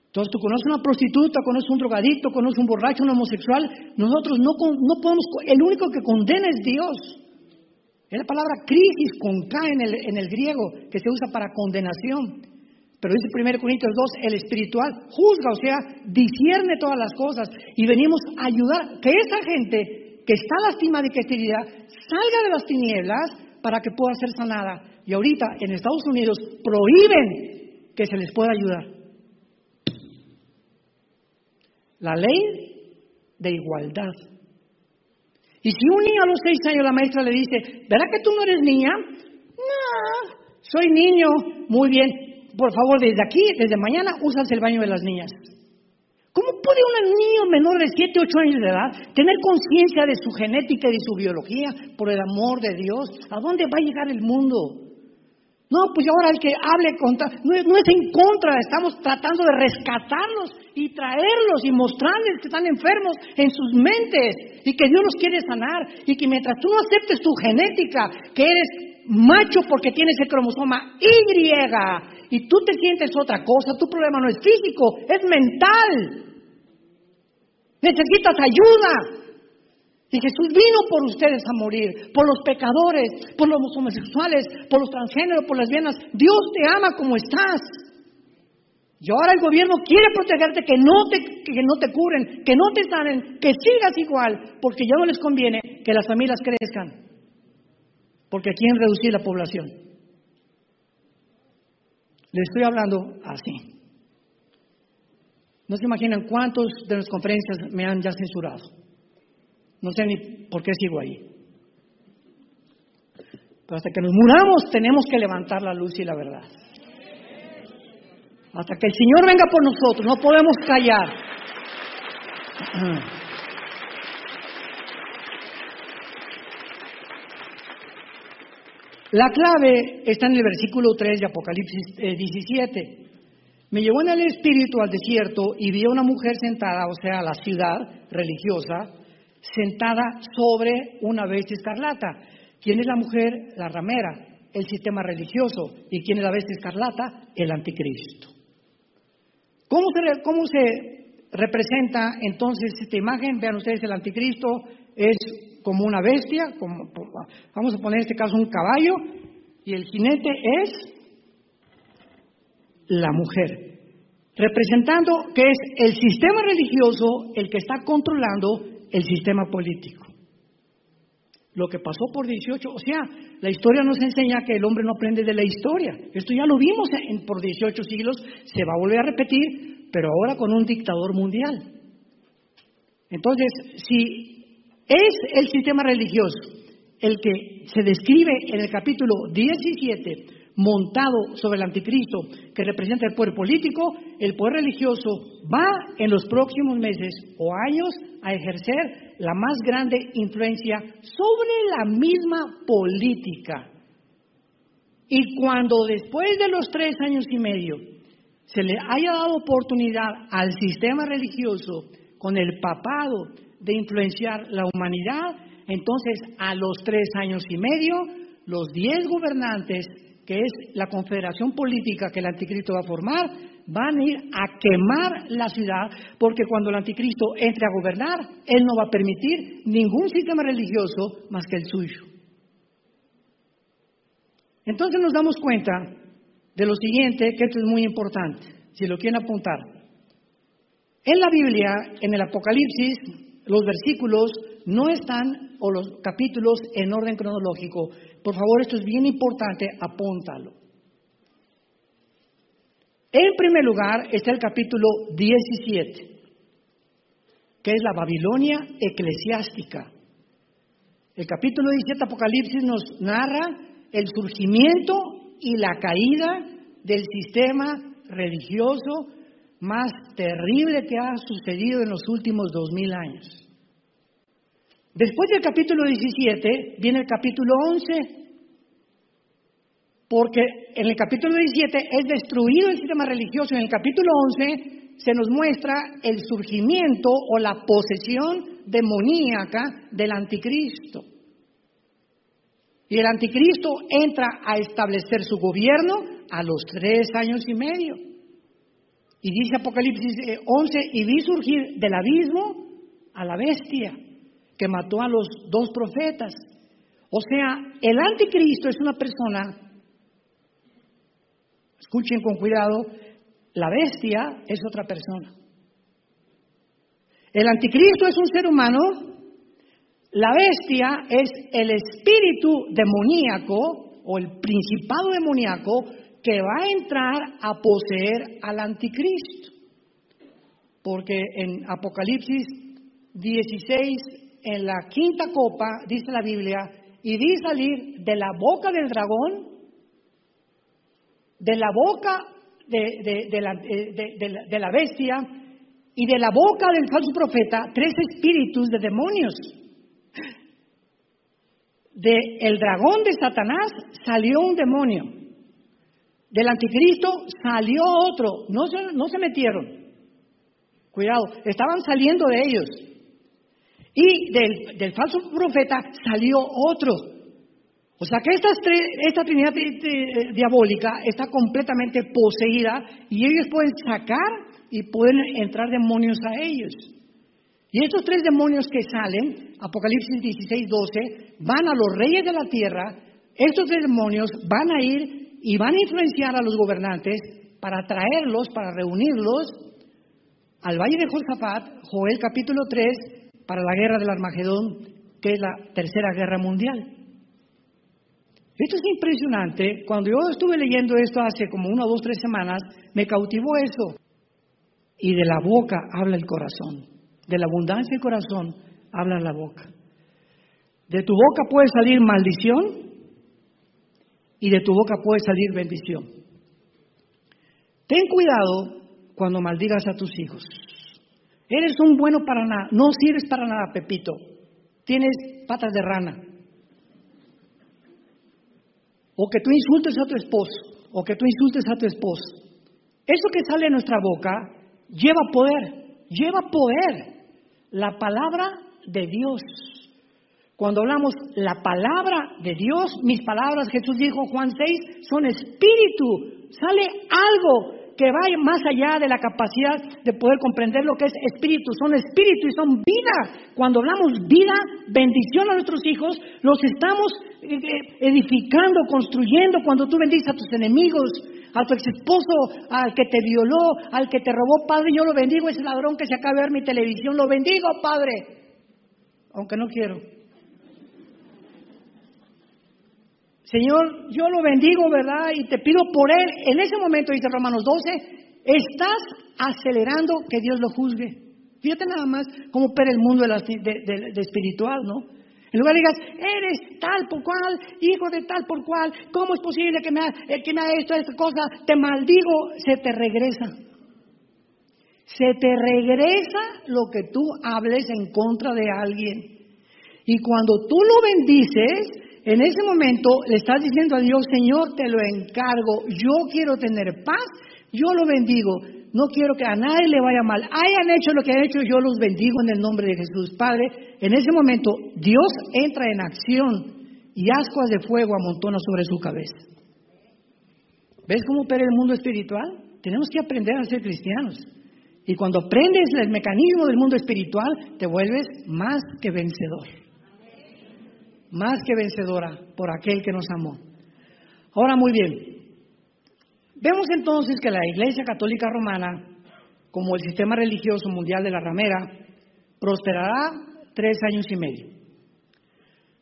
Entonces tú conoces una prostituta, conoces un drogadicto, conoces un borracho, un homosexual. Nosotros no podemos, el único que condena es Dios. Es la palabra crisis con K en el griego, que se usa para condenación. Pero dice 1 Corintios 2, el espiritual juzga, o sea, discierne todas las cosas. Y venimos a ayudar que esa gente que está lastimada y que está herida salga de las tinieblas para que pueda ser sanada. Y ahorita en Estados Unidos prohíben que se les pueda ayudar. La ley de igualdad. Y si un niño a los 6 años, la maestra le dice: ¿verdad que tú no eres niña? No, soy niño. Muy bien, por favor, desde aquí, desde mañana, usas el baño de las niñas. ¿Cómo puede un niño menor de 7, 8 años de edad tener conciencia de su genética y de su biología por el amor de Dios? ¿A dónde va a llegar el mundo? No, pues ahora el que hable contra, no es en contra, estamos tratando de rescatarlos y traerlos y mostrarles que están enfermos en sus mentes y que Dios los quiere sanar, y que mientras tú no aceptes tu genética, que eres macho porque tienes el cromosoma Y y tú te sientes otra cosa, tu problema no es físico, es mental. Necesitas ayuda. Y Jesús vino por ustedes a morir, por los pecadores, por los homosexuales, por los transgéneros, por las lesbianas. Dios te ama como estás. Y ahora el gobierno quiere protegerte, que no te curen, que no te sanen, que sigas igual, porque ya no les conviene que las familias crezcan, porque quieren reducir la población. Les estoy hablando así. No se imaginan cuántos de las conferencias me han ya censurado. No sé ni por qué sigo ahí. Pero hasta que nos muramos tenemos que levantar la luz y la verdad. Hasta que el Señor venga por nosotros, no podemos callar. La clave está en el versículo 3 de Apocalipsis 17. Me llevó en el espíritu al desierto y vi a una mujer sentada, o sea, la ciudad religiosa, sentada sobre una bestia escarlata. ¿Quién es la mujer? La ramera, el sistema religioso. ¿Y quién es la bestia escarlata? El anticristo. ¿Cómo se representa entonces esta imagen? Vean ustedes, el anticristo es como una bestia, vamos a poner en este caso un caballo, y el jinete es la mujer, representando que es el sistema religioso el que está controlando el sistema político. Lo que pasó por 18, o sea, la historia nos enseña que el hombre no aprende de la historia. Esto ya lo vimos por 18 siglos, se va a volver a repetir, pero ahora con un dictador mundial. Entonces, si es el sistema religioso el que se describe en el capítulo 17, montado sobre el anticristo, que representa el poder político, el poder religioso va en los próximos meses o años a ejercer la más grande influencia sobre la misma política. Y cuando después de los 3 años y medio se le haya dado oportunidad al sistema religioso con el papado de influenciar la humanidad, entonces a los 3 años y medio los 10 gobernantes que es la confederación política que el anticristo va a formar, van a ir a quemar la ciudad, porque cuando el anticristo entre a gobernar, él no va a permitir ningún sistema religioso más que el suyo. Entonces nos damos cuenta de lo siguiente, que esto es muy importante, si lo quieren apuntar. En la Biblia, en el Apocalipsis, los versículos no están, o los capítulos, en orden cronológico. Por favor, esto es bien importante, apúntalo. En primer lugar está el capítulo 17, que es la Babilonia eclesiástica. El capítulo 17 Apocalipsis nos narra el surgimiento y la caída del sistema religioso más terrible que ha sucedido en los últimos 2000 años. Después del capítulo 17 viene el capítulo 11, porque en el capítulo 17 es destruido el sistema religioso. En el capítulo 11 se nos muestra el surgimiento o la posesión demoníaca del anticristo. Y el anticristo entra a establecer su gobierno a los 3 años y medio. Y dice Apocalipsis 11, y vi surgir del abismo a la bestia que mató a los 2 profetas. O sea, el anticristo es una persona, escuchen con cuidado, la bestia es otra persona. El anticristo es un ser humano, la bestia es el espíritu demoníaco o el principado demoníaco que va a entrar a poseer al anticristo. Porque en Apocalipsis 16, en la 5ª copa, dice la Biblia, y vi salir de la boca del dragón, de la boca de la bestia y de la boca del falso profeta 3 espíritus de demonios. Del dragón de Satanás salió un demonio. Del anticristo salió otro. No se metieron. Cuidado, estaban saliendo de ellos. Y del falso profeta salió otro. O sea que esta trinidad diabólica está completamente poseída y ellos pueden sacar y pueden entrar demonios a ellos. Y estos 3 demonios que salen, Apocalipsis 16, 12, van a los reyes de la tierra. Estos 3 demonios van a ir y van a influenciar a los gobernantes para traerlos, para reunirlos al valle de Josafat, Joel capítulo 3, para la guerra del Armagedón, que es la 3ª guerra mundial. Esto es impresionante. Cuando yo estuve leyendo esto hace como 1, 2, 3 semanas, me cautivó eso. Y de la boca habla el corazón. De la abundancia del corazón habla la boca. De tu boca puede salir maldición y de tu boca puede salir bendición. Ten cuidado cuando maldigas a tus hijos. Eres un bueno para nada, no sirves para nada, Pepito. Tienes patas de rana. O que tú insultes a tu esposo, o que tú insultes a tu esposo. Eso que sale de nuestra boca lleva poder. La palabra de Dios. Cuando hablamos la palabra de Dios, mis palabras, Jesús dijo, Juan 6, son espíritu. Sale algo que va más allá de la capacidad de poder comprender lo que es espíritu. Son espíritu y son vida. Cuando hablamos vida, bendición a nuestros hijos, los estamos edificando, construyendo. Cuando tú bendices a tus enemigos, a tu ex esposo, al que te violó, al que te robó, Padre, yo lo bendigo, ese ladrón que se acaba de ver mi televisión, lo bendigo, Padre, aunque no quiero. Señor, yo lo bendigo, ¿verdad? Y te pido por él. En ese momento, dice Romanos 12, estás acelerando que Dios lo juzgue. Fíjate nada más cómo opera el mundo de espiritual, ¿no? En lugar de digas, eres tal por cual, hijo de tal por cual, ¿cómo es posible que me haga esta cosa? Te maldigo, se te regresa. Se te regresa lo que tú hables en contra de alguien. Y cuando tú lo bendices, en ese momento le estás diciendo a Dios, Señor, te lo encargo, yo quiero tener paz, yo lo bendigo, no quiero que a nadie le vaya mal, hayan hecho lo que han hecho, yo los bendigo en el nombre de Jesús. Padre, en ese momento Dios entra en acción y ascuas de fuego amontona sobre su cabeza. ¿Ves cómo opera el mundo espiritual? Tenemos que aprender a ser cristianos. Y cuando aprendes el mecanismo del mundo espiritual, te vuelves más que vencedor. Más que vencedora por aquel que nos amó. Ahora, muy bien. Vemos entonces que la Iglesia Católica Romana, como el sistema religioso mundial de la ramera, prosperará 3 años y medio.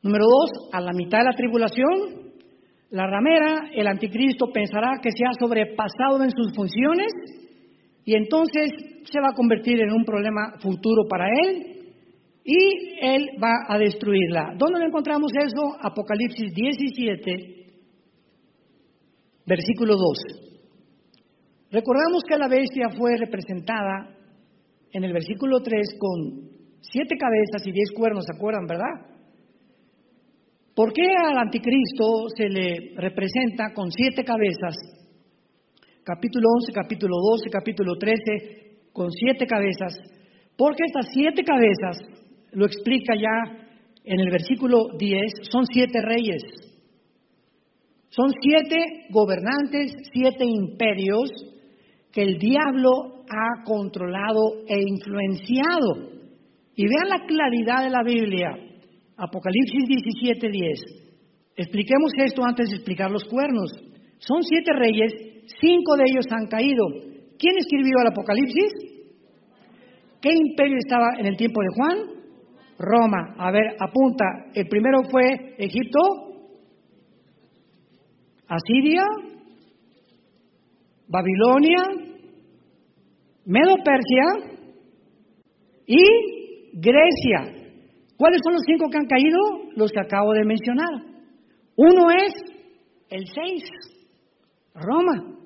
Número 2, a la mitad de la tribulación, la ramera, el anticristo, pensará que se ha sobrepasado en sus funciones y entonces se va a convertir en un problema futuro para él y él va a destruirla. ¿Dónde lo encontramos eso? Apocalipsis 17, versículo 2. Recordamos que la bestia fue representada en el versículo 3 con 7 cabezas y 10 cuernos, ¿se acuerdan, verdad? ¿Por qué al anticristo se le representa con 7 cabezas? Capítulo 11, capítulo 12, capítulo 13, con 7 cabezas. Porque estas 7 cabezas, lo explica ya en el versículo 10, son 7 reyes. Son 7 gobernantes, 7 imperios que el diablo ha controlado e influenciado. Y vean la claridad de la Biblia. Apocalipsis 17:10. Expliquemos esto antes de explicar los cuernos. Son 7 reyes, 5 de ellos han caído. ¿Quién escribió el Apocalipsis? ¿Qué imperio estaba en el tiempo de Juan? Roma. A ver, apunta. El primero fue Egipto, Asiria, Babilonia, Medo-Persia y Grecia. ¿Cuáles son los 5 que han caído? Los que acabo de mencionar. Uno es el 6, Roma.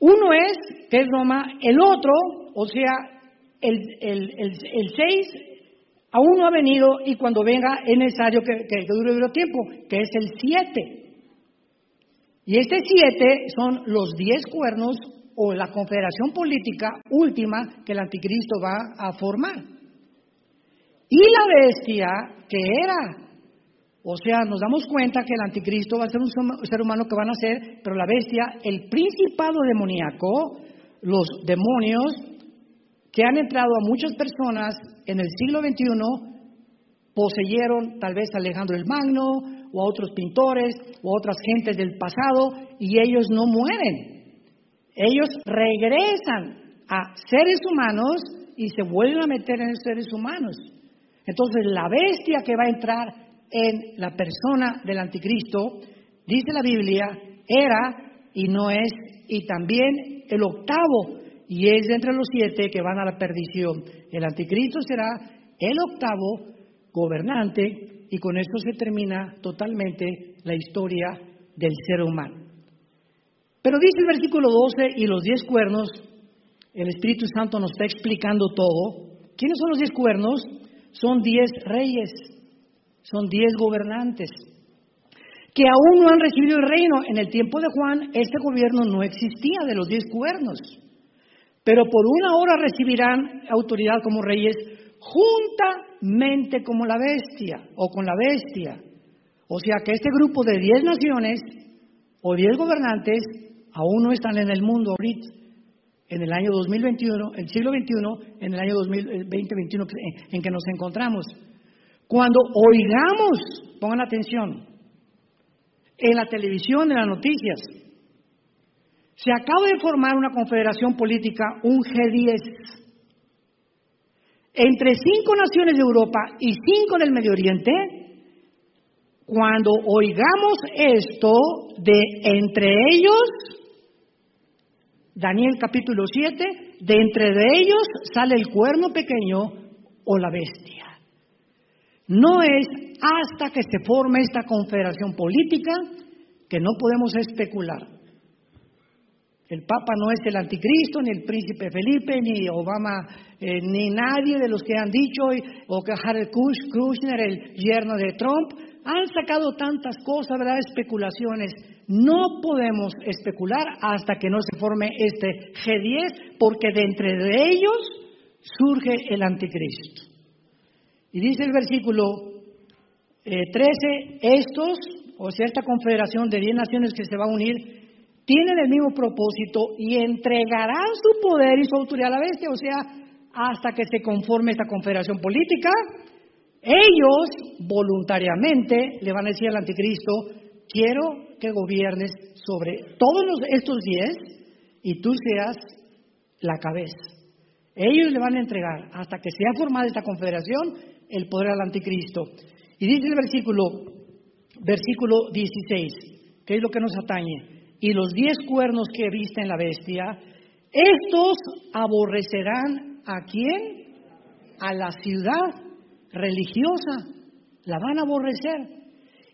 Uno es, que es Roma, el otro, o sea, el 6 aún no ha venido y cuando venga es necesario que dure tiempo, que es el 7. Y este 7 son los 10 cuernos o la confederación política última que el anticristo va a formar. Y la bestia que era, o sea, nos damos cuenta que el anticristo va a ser un ser humano que va a nacer, pero la bestia, el principado demoníaco, los demonios que han entrado a muchas personas en el siglo XXI, poseyeron tal vez a Alejandro el Magno, o a otros pintores, o a otras gentes del pasado, y ellos no mueren. Ellos regresan a seres humanos y se vuelven a meter en seres humanos. Entonces, la bestia que va a entrar en la persona del anticristo, dice la Biblia, era y no es, y también el 8º, y es de entre los 7 que van a la perdición. El anticristo será el 8º gobernante, y con esto se termina totalmente la historia del ser humano. Pero dice el versículo 12, y los 10 cuernos, el Espíritu Santo nos está explicando todo. ¿Quiénes son los 10 cuernos? Son 10 reyes, son 10 gobernantes, que aún no han recibido el reino. En el tiempo de Juan, este gobierno no existía de los 10 cuernos, pero por una hora recibirán autoridad como reyes, juntamente como la bestia, o con la bestia. O sea que este grupo de 10 naciones, o 10 gobernantes, aún no están en el mundo ahorita, en el año 2021, el siglo XXI, en el año 2021 en que nos encontramos. Cuando oigamos, pongan atención, en la televisión, en las noticias, se acaba de formar una confederación política, un G10, entre 5 naciones de Europa y 5 del Medio Oriente. Cuando oigamos esto de entre ellos, Daniel capítulo 7, de entre ellos sale el cuerno pequeño o la bestia. No es hasta que se forme esta confederación política que no podemos especular. El Papa no es el anticristo, ni el príncipe Felipe, ni Obama, ni nadie de los que han dicho, o que Jared Kushner, el yerno de Trump. Han sacado tantas cosas, ¿verdad? Especulaciones. No podemos especular hasta que no se forme este G10, porque de entre ellos surge el anticristo. Y dice el versículo 13, estos, o sea, esta confederación de 10 naciones que se va a unir, tienen el mismo propósito y entregarán su poder y su autoridad a la bestia, o sea, hasta que se conforme esta confederación política. Ellos voluntariamente le van a decir al anticristo: quiero que gobiernes sobre todos estos 10 y tú seas la cabeza. Ellos le van a entregar, hasta que sea formada esta confederación, el poder al anticristo. Y dice el versículo 16, que es lo que nos atañe: y los 10 cuernos que viste en la bestia, estos aborrecerán ¿a quién? A la ciudad religiosa, la van a aborrecer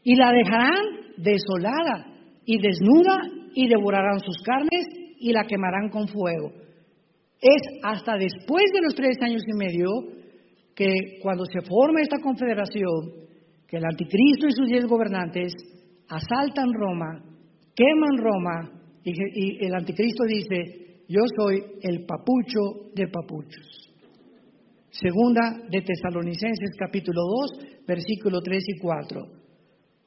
y la dejarán desolada y desnuda y devorarán sus carnes y la quemarán con fuego. Es hasta después de los 3 años y medio que, cuando se forma esta confederación, que el anticristo y sus 10 gobernantes asaltan Roma, queman Roma y el anticristo dice: yo soy el papucho de papuchos. Segunda de Tesalonicenses capítulo 2, versículo 3 y 4.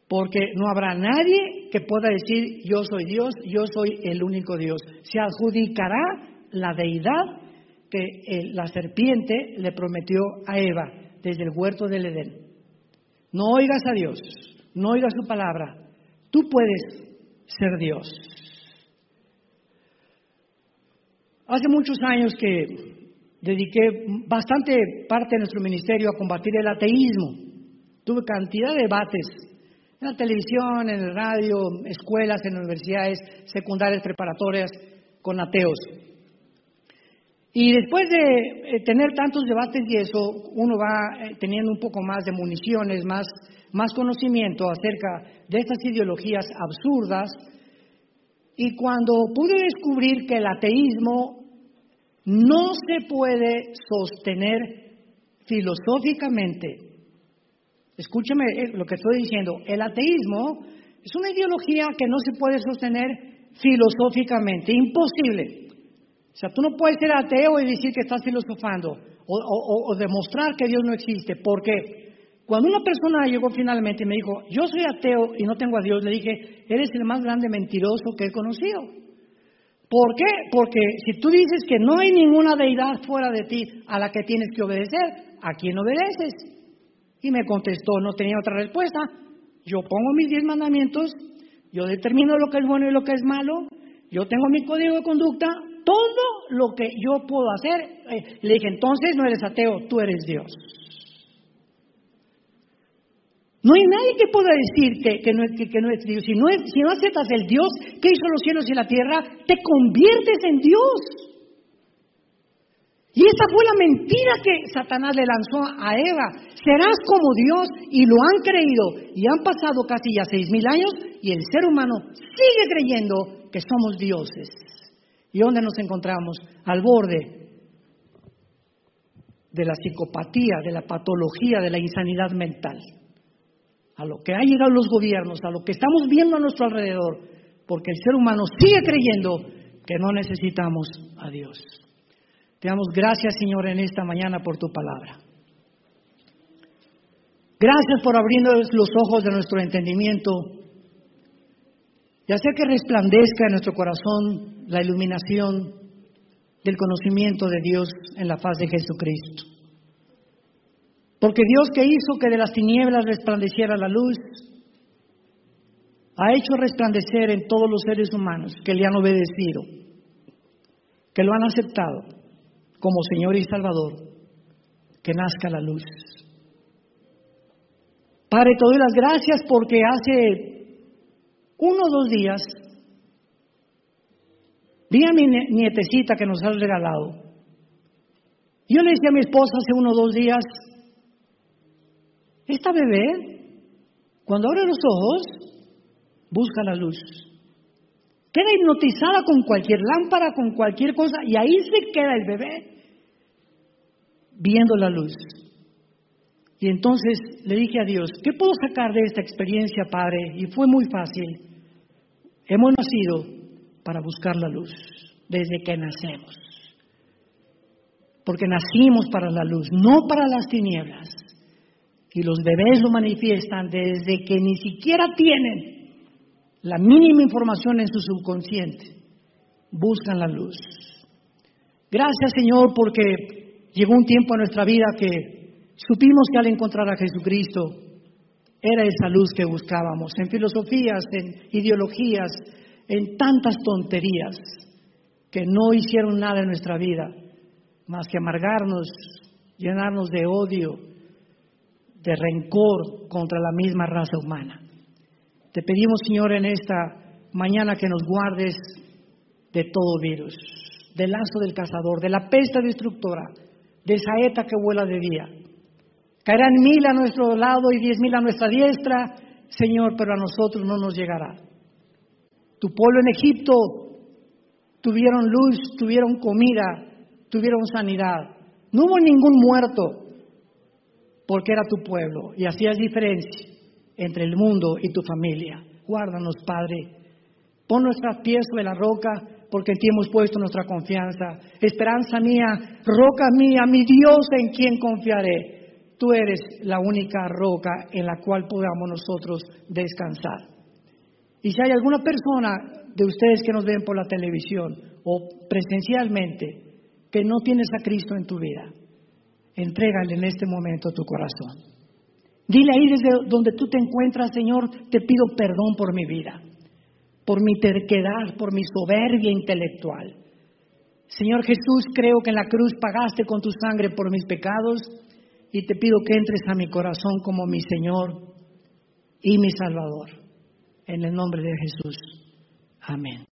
Porque no habrá nadie que pueda decir: yo soy Dios, yo soy el único Dios. Se adjudicará la deidad que la serpiente le prometió a Eva desde el huerto del Edén. No oigas a Dios, no oigas su palabra. Tú puedes ser Dios. Hace muchos años que dediqué bastante parte de nuestro ministerio a combatir el ateísmo. Tuve cantidad de debates en la televisión, en el radio, escuelas, en universidades secundarias, preparatorias, con ateos. Y después de tener tantos debates y eso, uno va teniendo un poco más de municiones, más conocimiento acerca de estas ideologías absurdas. Y cuando pude descubrir que el ateísmo no se puede sostener filosóficamente, escúchame lo que estoy diciendo, el ateísmo es una ideología que no se puede sostener filosóficamente, imposible. O sea, tú no puedes ser ateo y decir que estás filosofando o demostrar que Dios no existe. ¿Por qué? Cuando una persona llegó finalmente y me dijo: yo soy ateo y no tengo a Dios, le dije: eres el más grande mentiroso que he conocido. ¿Por qué? Porque si tú dices que no hay ninguna deidad fuera de ti a la que tienes que obedecer, ¿a quién obedeces? Y me contestó, no tenía otra respuesta: yo pongo mis 10 mandamientos, yo determino lo que es bueno y lo que es malo, yo tengo mi código de conducta, todo lo que yo puedo hacer. Le dije: entonces no eres ateo, tú eres Dios. No hay nadie que pueda decir que no es Dios. Si no aceptas el Dios que hizo los cielos y la tierra, te conviertes en Dios. Y esa fue la mentira que Satanás le lanzó a Eva: serás como Dios, y lo han creído, y han pasado casi ya 6,000 años, y el ser humano sigue creyendo que somos dioses. ¿Y dónde nos encontramos? Al borde de la psicopatía, de la patología, de la insanidad mental. A lo que han llegado los gobiernos, a lo que estamos viendo a nuestro alrededor, porque el ser humano sigue creyendo que no necesitamos a Dios. Te damos gracias, Señor, en esta mañana por tu palabra. Gracias por abrirnos los ojos de nuestro entendimiento y hacer que resplandezca en nuestro corazón la iluminación del conocimiento de Dios en la faz de Jesucristo. Porque Dios, que hizo que de las tinieblas resplandeciera la luz, ha hecho resplandecer en todos los seres humanos que le han obedecido, que lo han aceptado como Señor y Salvador, que nazca la luz. Padre, te doy las gracias porque hace 1 o 2 días vi a mi nietecita que nos has regalado. Yo le decía a mi esposa hace 1 o 2 días: esta bebé, cuando abre los ojos, busca la luz. Queda hipnotizada con cualquier lámpara, con cualquier cosa, y ahí se queda el bebé, viendo la luz. Y entonces le dije a Dios: ¿qué puedo sacar de esta experiencia, Padre? Y fue muy fácil. Hemos nacido para buscar la luz, desde que nacemos. Porque nacimos para la luz, no para las tinieblas. Y los bebés lo manifiestan desde que ni siquiera tienen la mínima información en su subconsciente. Buscan la luz. Gracias, Señor, porque llegó un tiempo en nuestra vida que supimos que al encontrar a Jesucristo era esa luz que buscábamos, en filosofías, en ideologías, en tantas tonterías que no hicieron nada en nuestra vida, más que amargarnos, llenarnos de odio, de rencor contra la misma raza humana. Te pedimos, Señor, en esta mañana que nos guardes de todo virus, del lazo del cazador, de la peste destructora, de saeta que vuela de día. Caerán 1000 a nuestro lado y 10,000 a nuestra diestra, Señor, pero a nosotros no nos llegará. Tu pueblo en Egipto tuvieron luz, tuvieron comida, tuvieron sanidad. No hubo ningún muerto porque era tu pueblo y hacías diferencia entre el mundo y tu familia. Guárdanos, Padre. Pon nuestros pies sobre la roca porque en ti hemos puesto nuestra confianza. Esperanza mía, roca mía, mi Dios en quien confiaré. Tú eres la única roca en la cual podamos nosotros descansar. Y si hay alguna persona de ustedes que nos ven por la televisión o presencialmente que no tienes a Cristo en tu vida, entrégale en este momento tu corazón. Dile ahí desde donde tú te encuentras: Señor, te pido perdón por mi vida, por mi terquedad, por mi soberbia intelectual. Señor Jesús, creo que en la cruz pagaste con tu sangre por mis pecados y te pido que entres a mi corazón como mi Señor y mi Salvador. En el nombre de Jesús. Amén.